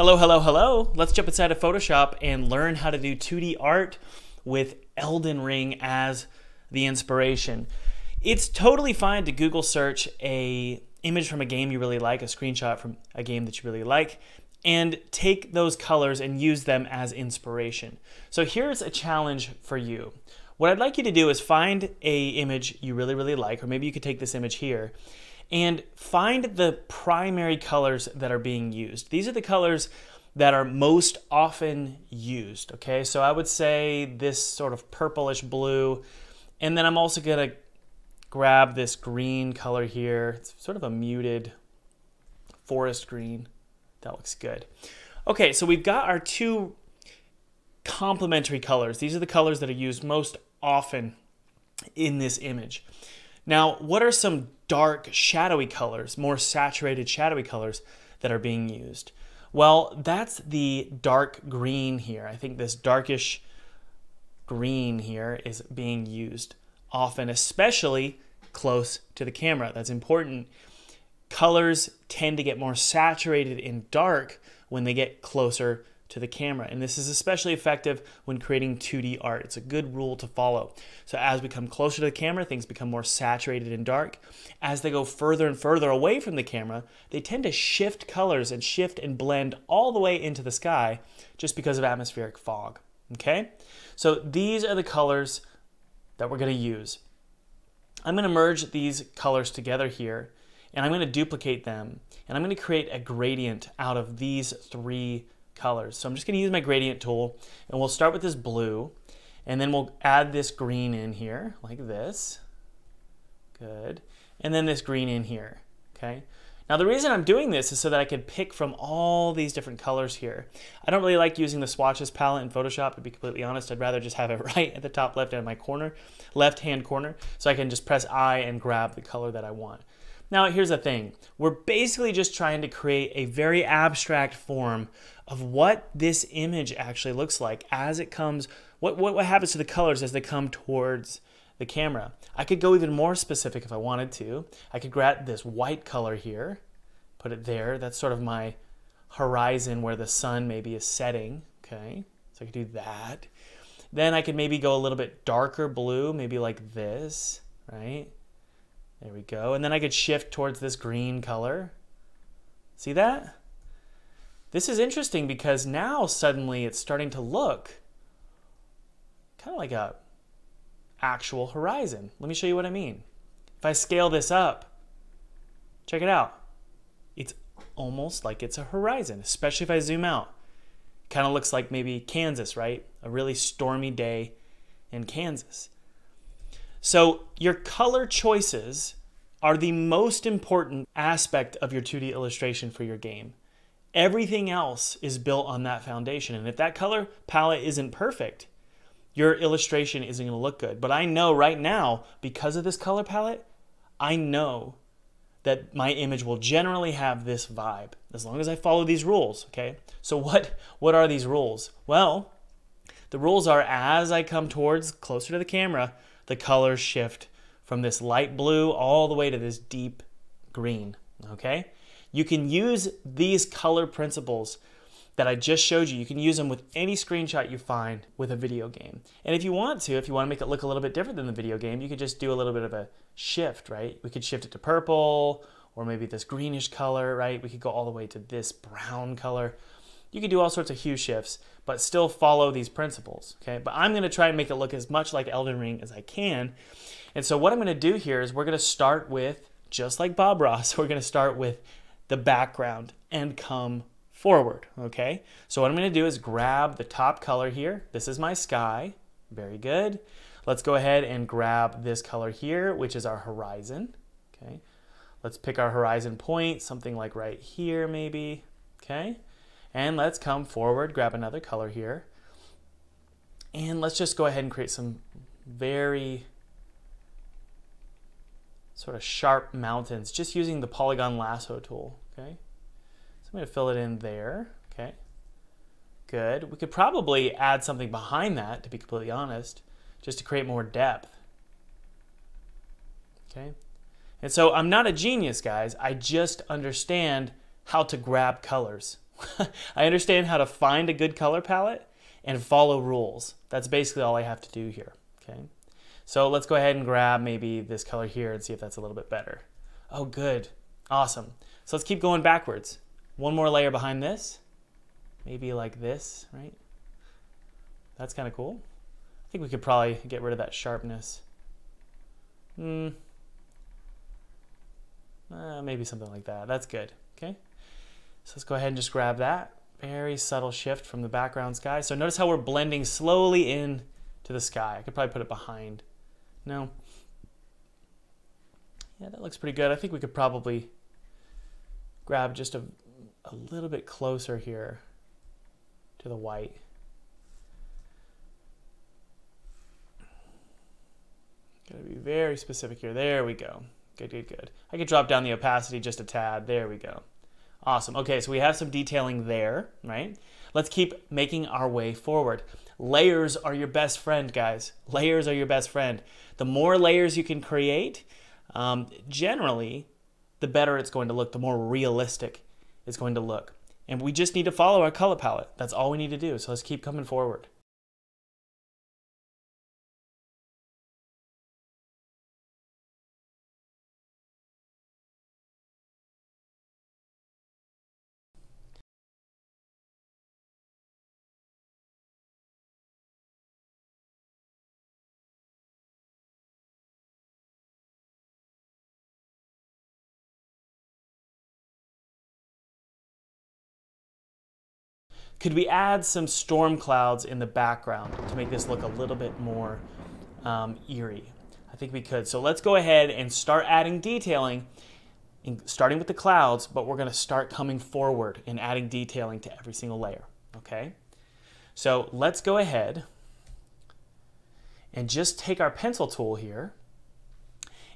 Hello, hello, hello. Let's jump inside of Photoshop and learn how to do 2D art with Elden Ring as the inspiration. It's totally fine to Google search a image from a game you really like, a screenshot from a game that you really like, and take those colors and use them as inspiration. So here's a challenge for you. What I'd like you to do is find a image you really, really like, or maybe you could take this image here, and find the primary colors that are being used. These are the colors that are most often used, okay? So I would say this sort of purplish blue, and then I'm also gonna grab this green color here. It's sort of a muted forest green. That looks good. Okay, so we've got our two complementary colors. These are the colors that are used most often in this image. Now, what are some dark, shadowy colors, more saturated, shadowy colors that are being used? Well, that's the dark green here. I think this darkish green here is being used often, especially close to the camera. That's important. Colors tend to get more saturated in dark when they get closer to the camera. And this is especially effective when creating 2D art. It's a good rule to follow. So as we come closer to the camera, things become more saturated and dark. As they go further and further away from the camera, they tend to shift colors and shift and blend all the way into the sky just because of atmospheric fog. Okay? So these are the colors that we're going to use. I'm going to merge these colors together here, and I'm going to duplicate them, and I'm going to create a gradient out of these three colors. So I'm just going to use my gradient tool, and we'll start with this blue, and then we'll add this green in here like this. Good. And then this green in here. Okay. Now the reason I'm doing this is so that I can pick from all these different colors here. I don't really like using the swatches palette in Photoshop, to be completely honest. I'd rather just have it right at the top left hand corner, so I can just press I and grab the color that I want. Now here's the thing, we're basically just trying to create a very abstract form of what this image actually looks like as it comes, what happens to the colors as they come towards the camera. I could go even more specific if I wanted to. I could grab this white color here, put it there. That's sort of my horizon where the sun maybe is setting, okay? So I could do that. Then I could maybe go a little bit darker blue, maybe like this, right? There we go. And then I could shift towards this green color. See that? This is interesting because now suddenly it's starting to look kind of like a actual horizon. Let me show you what I mean. If I scale this up, check it out. It's almost like it's a horizon, especially if I zoom out. Kind of looks like maybe Kansas, right? A really stormy day in Kansas. So your color choices are the most important aspect of your 2D illustration for your game. Everything else is built on that foundation. And if that color palette isn't perfect, your illustration isn't going to look good. But I know right now, because of this color palette, I know that my image will generally have this vibe as long as I follow these rules, okay? So what are these rules? Well, the rules are as I come towards closer to the camera, the colors shift from this light blue all the way to this deep green, okay? You can use these color principles that I just showed you. You can use them with any screenshot you find with a video game. And if you want to make it look a little bit different than the video game, you could just do a little bit of a shift, right? We could shift it to purple, or maybe this greenish color, right? We could go all the way to this brown color. You could do all sorts of hue shifts, but still follow these principles, okay? But I'm gonna try and make it look as much like Elden Ring as I can. And so what I'm gonna do here is we're gonna start with, just like Bob Ross, we're gonna start with the background and come forward, okay? So what I'm gonna do is grab the top color here. This is my sky, very good. Let's go ahead and grab this color here, which is our horizon, okay? Let's pick our horizon point, something like right here maybe, okay? And let's come forward, grab another color here. And let's just go ahead and create some very sort of sharp mountains, just using the polygon lasso tool, okay? So I'm gonna fill it in there, okay? Good. We could probably add something behind that, to be completely honest, just to create more depth, okay? And so I'm not a genius, guys. I just understand how to grab colors, I understand how to find a good color palette and follow rules. That's basically all I have to do here, okay? So let's go ahead and grab maybe this color here and see if that's a little bit better. Oh, good. Awesome. So let's keep going backwards. One more layer behind this. Maybe like this, right? That's kind of cool. I think we could probably get rid of that sharpness. Maybe something like that. That's good, okay? So let's go ahead and just grab that. Very subtle shift from the background sky. So notice how we're blending slowly in to the sky. I could probably put it behind. No. Yeah, that looks pretty good. I think we could probably grab just a little bit closer here to the white. Gotta be very specific here. There we go. Good, good, good. I could drop down the opacity just a tad. There we go. Awesome. Okay, so we have some detailing there, right? Let's keep making our way forward. Layers are your best friend, guys. Layers are your best friend. The more layers you can create, generally, the better it's going to look, the more realistic it's going to look. And we just need to follow our color palette. That's all we need to do. So let's keep coming forward. Could we add some storm clouds in the background to make this look a little bit more eerie? I think we could. So let's go ahead and start adding detailing, starting with the clouds, but we're going to start coming forward and adding detailing to every single layer, okay? So let's go ahead and just take our pencil tool here,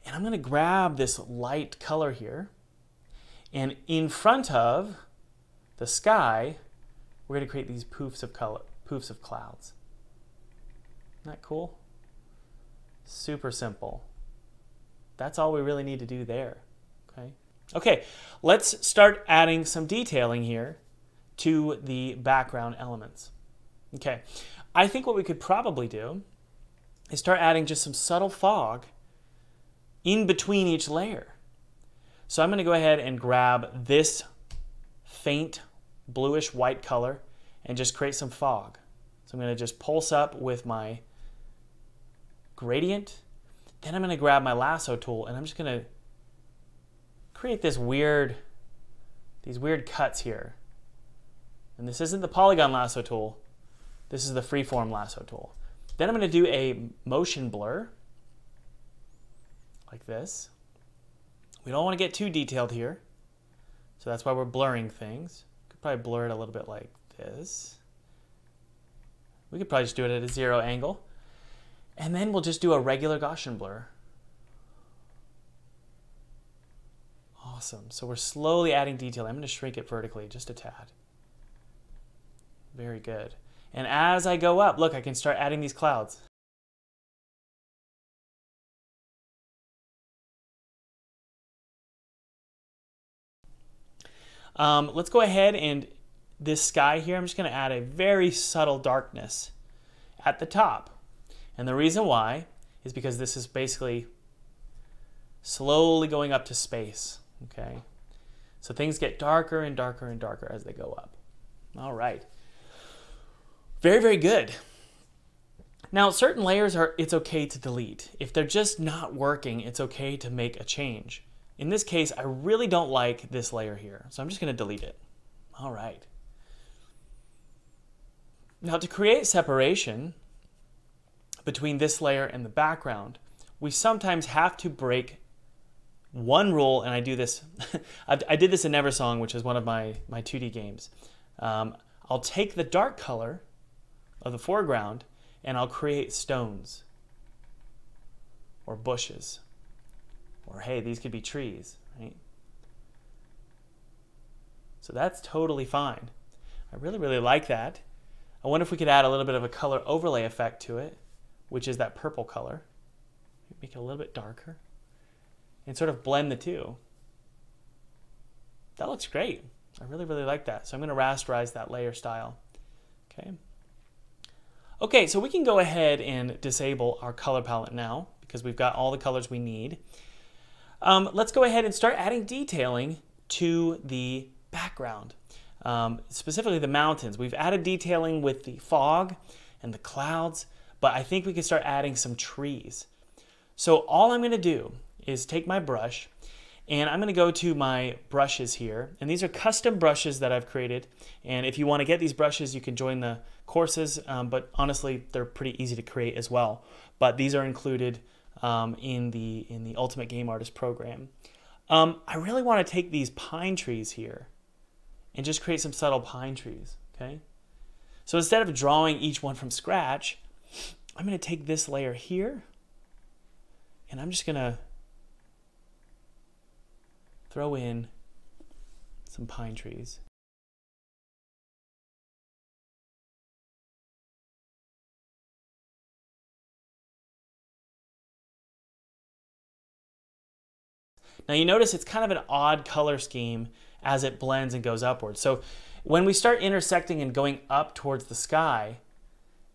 and I'm going to grab this light color here, and in front of the sky, we're going to create these poofs of color, poofs of clouds. Isn't that cool? Super simple. That's all we really need to do there. Okay. Okay, let's start adding some detailing here to the background elements. Okay, I think what we could probably do is start adding just some subtle fog in between each layer. So I'm going to go ahead and grab this faint bluish white color and just create some fog. So I'm going to just pulse up with my gradient. Then I'm going to grab my lasso tool and I'm just going to create these weird cuts here. And this isn't the polygon lasso tool. This is the freeform lasso tool. Then I'm going to do a motion blur like this. We don't want to get too detailed here. So that's why we're blurring things. Probably blur it a little bit like this. We could probably just do it at a 0 angle. And then we'll just do a regular Gaussian blur. Awesome. So we're slowly adding detail. I'm going to shrink it vertically just a tad. Very good. And as I go up, look, I can start adding these clouds. Let's go ahead and this sky here, I'm just going to add a very subtle darkness at the top. And the reason why is because this is basically slowly going up to space. Okay, so things get darker and darker and darker as they go up. All right. Very, very good. Now, certain layers it's okay to delete. If they're just not working, it's okay to make a change. In this case, I really don't like this layer here, so I'm just going to delete it. All right. Now, to create separation between this layer and the background, we sometimes have to break one rule, and I do this. I did this in Neversong, which is one of my 2D games. I'll take the dark color of the foreground, and I'll create stones or bushes. Or hey, these could be trees, right? So that's totally fine. I really, really like that. I wonder if we could add a little bit of a color overlay effect to it, which is that purple color. Make it a little bit darker and sort of blend the two. That looks great. I really, really like that. So I'm going to rasterize that layer style. Okay. Okay, so we can go ahead and disable our color palette now because we've got all the colors we need. Let's go ahead and start adding detailing to the background, specifically the mountains. We've added detailing with the fog and the clouds, but I think we can start adding some trees. So all I'm going to do is take my brush and I'm going to go to my brushes here. And these are custom brushes that I've created. And if you want to get these brushes, you can join the courses. But honestly, they're pretty easy to create as well. But these are included in the Ultimate Game Artist program. I really want to take these pine trees here and just create some subtle pine trees. Okay. So instead of drawing each one from scratch, I'm going to take this layer here and I'm just going to throw in some pine trees. Now you notice it's kind of an odd color scheme as it blends and goes upwards. So when we start intersecting and going up towards the sky,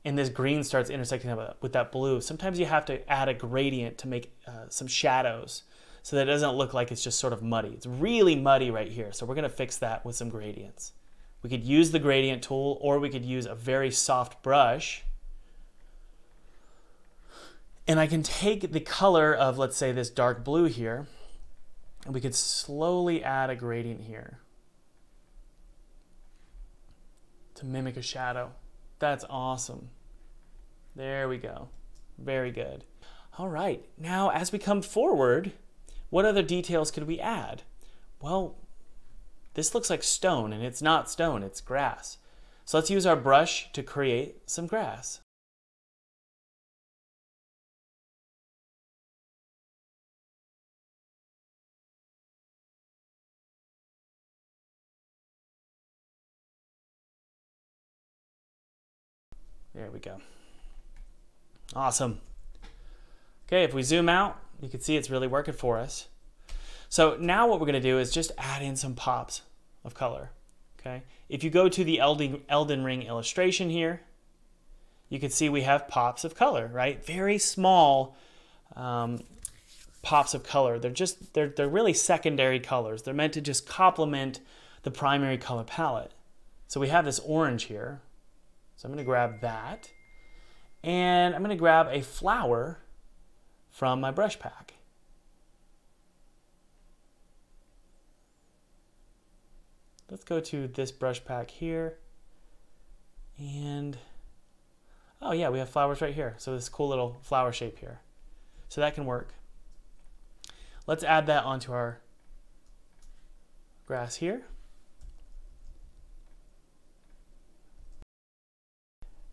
and this green starts intersecting with that blue, sometimes you have to add a gradient to make some shadows so that it doesn't look like it's just sort of muddy. It's really muddy right here, so we're going to fix that with some gradients. We could use the gradient tool, or we could use a very soft brush. And I can take the color of, let's say, this dark blue here, and we could slowly add a gradient here to mimic a shadow. That's awesome. There we go. Very good. All right, now as we come forward, what other details could we add? Well, this looks like stone, and it's not stone, it's grass. So let's use our brush to create some grass. There we go. Awesome. Okay, if we zoom out, you can see it's really working for us. So now what we're going to do is just add in some pops of color. Okay, if you go to the Elden Ring illustration here, you can see we have pops of color, right? Very small pops of color. They're really secondary colors. They're meant to just complement the primary color palette. So we have this orange here. So I'm going to grab that, and I'm going to grab a flower from my brush pack. Let's go to this brush pack here, and oh yeah, we have flowers right here. So this cool little flower shape here. So that can work. Let's add that onto our grass here.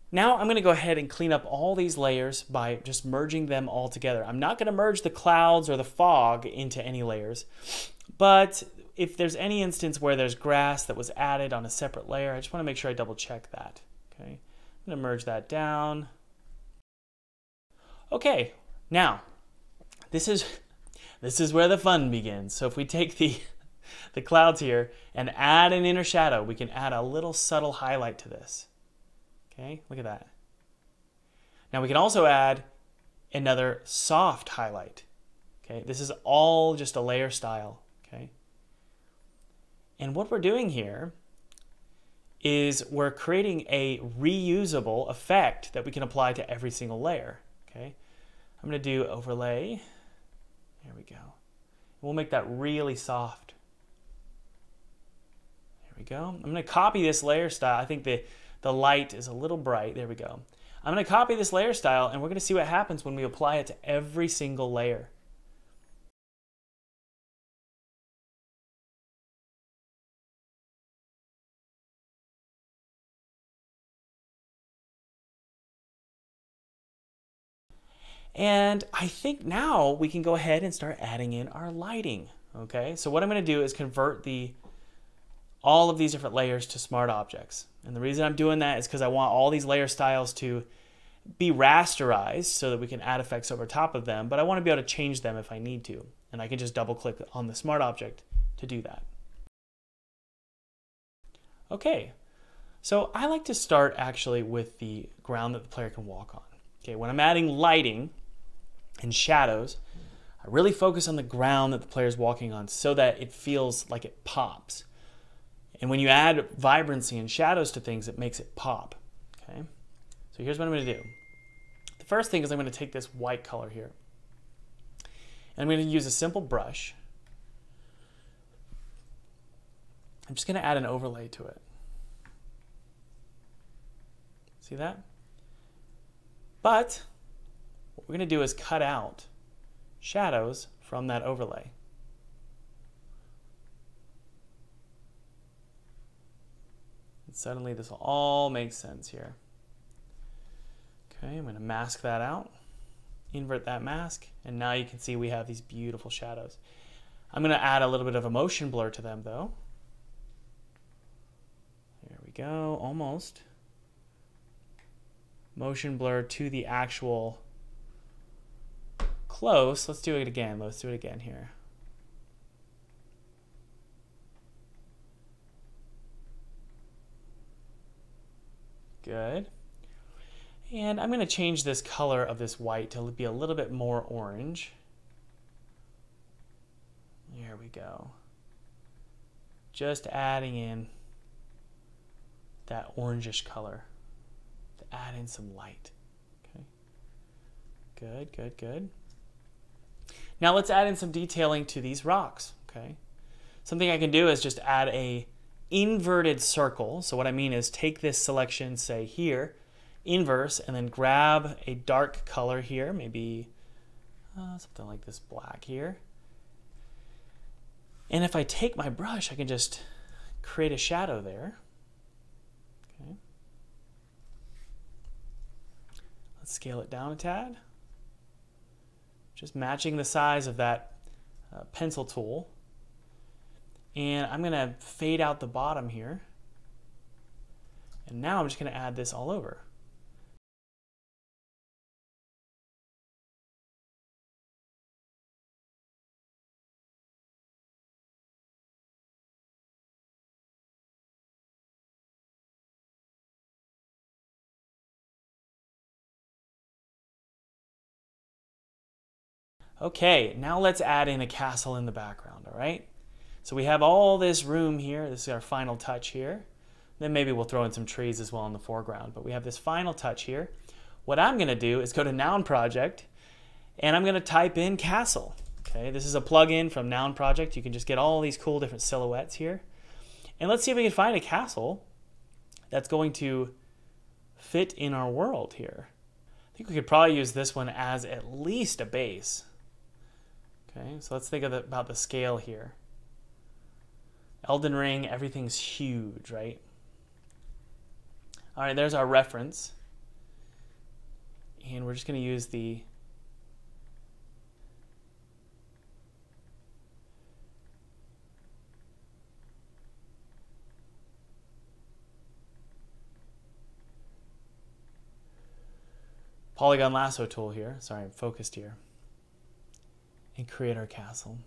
Now I'm going to go ahead and clean up all these layers by just merging them all together. I'm not going to merge the clouds or the fog into any layers, but if there's any instance where there's grass that was added on a separate layer, I just want to make sure I double check that. Okay, I'm going to merge that down. Okay, now this is where the fun begins. So if we take the clouds here and add an inner shadow, we can add a little subtle highlight to this. Okay, look at that. Now we can also add another soft highlight. Okay, this is all just a layer style. Okay, and what we're doing here is we're creating a reusable effect that we can apply to every single layer. Okay, I'm going to do overlay. There we go. We'll make that really soft. There we go. I'm going to copy this layer style. I think the light is a little bright. There we go. I'm going to copy this layer style, and we're going to see what happens when we apply it to every single layer. And I think now we can go ahead and start adding in our lighting. Okay, so what I'm going to do is convert all of these different layers to smart objects. And the reason I'm doing that is because I want all these layer styles to be rasterized so that we can add effects over top of them, but I want to be able to change them if I need to. And I can just double click on the smart object to do that. Okay, so I like to start actually with the ground that the player can walk on. Okay, when I'm adding lighting and shadows, I really focus on the ground that the player is walking on so that it feels like it pops. And when you add vibrancy and shadows to things, it makes it pop. Okay, so here's what I'm going to do. The first thing is I'm going to take this white color here, and I'm going to use a simple brush. I'm just going to add an overlay to it. See that? But what we're going to do is cut out shadows from that overlay. And suddenly this will all make sense here. Okay, I'm going to mask that out, invert that mask, and now you can see we have these beautiful shadows. I'm going to add a little bit of a motion blur to them though. There we go, almost. Motion blur to the actual close. Let's do it again. Let's do it again here. Good. And I'm going to change this color of this white to be a little bit more orange. There we go. Just adding in that orangish color to add in some light. Okay. Good, good, good. Now let's add in some detailing to these rocks. Okay. Something I can do is just add a inverted circle. So what I mean is take this selection, say here, inverse, and then grab a dark color here, maybe something like this black here. And if I take my brush, I can just create a shadow there. Okay. Let's scale it down a tad. Just matching the size of that pencil tool. And I'm going to fade out the bottom here. And now I'm just going to add this all over. Okay, now let's add in a castle in the background, all right? So we have all this room here. This is our final touch here. Then maybe we'll throw in some trees as well in the foreground, but we have this final touch here. What I'm gonna do is go to Noun Project, and I'm gonna type in castle. Okay, this is a plugin from Noun Project. You can just get all these cool different silhouettes here. And let's see if we can find a castle that's going to fit in our world here. I think we could probably use this one as at least a base. Okay, so let's think about the scale here. Elden Ring, everything's huge, right? All right, there's our reference. And we're just going to use the polygon lasso tool here. Sorry, I'm focused here. And create our castle.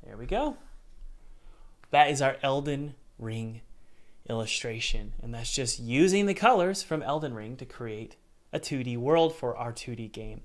There we go. That is our Elden Ring illustration. And that's just using the colors from Elden Ring to create a 2D world for our 2D game.